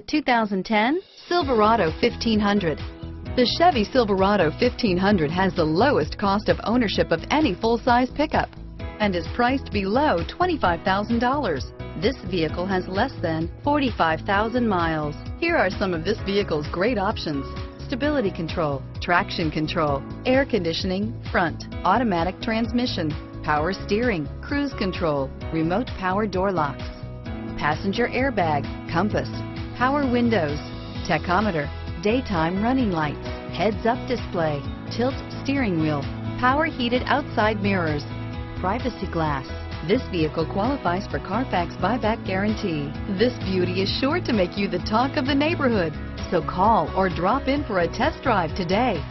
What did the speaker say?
2010 Silverado 1500. The Chevy Silverado 1500 has the lowest cost of ownership of any full-size pickup and is priced below $25,000. This vehicle has less than 45,000 miles. Here are some of this vehicle's great options: stability control, traction control, air conditioning, front, automatic transmission, power steering, cruise control, remote power door locks, passenger airbag, compass, power windows, tachometer, daytime running lights, heads-up display, tilt steering wheel, power heated outside mirrors, privacy glass. This vehicle qualifies for Carfax buyback guarantee. This beauty is sure to make you the talk of the neighborhood. So call or drop in for a test drive today.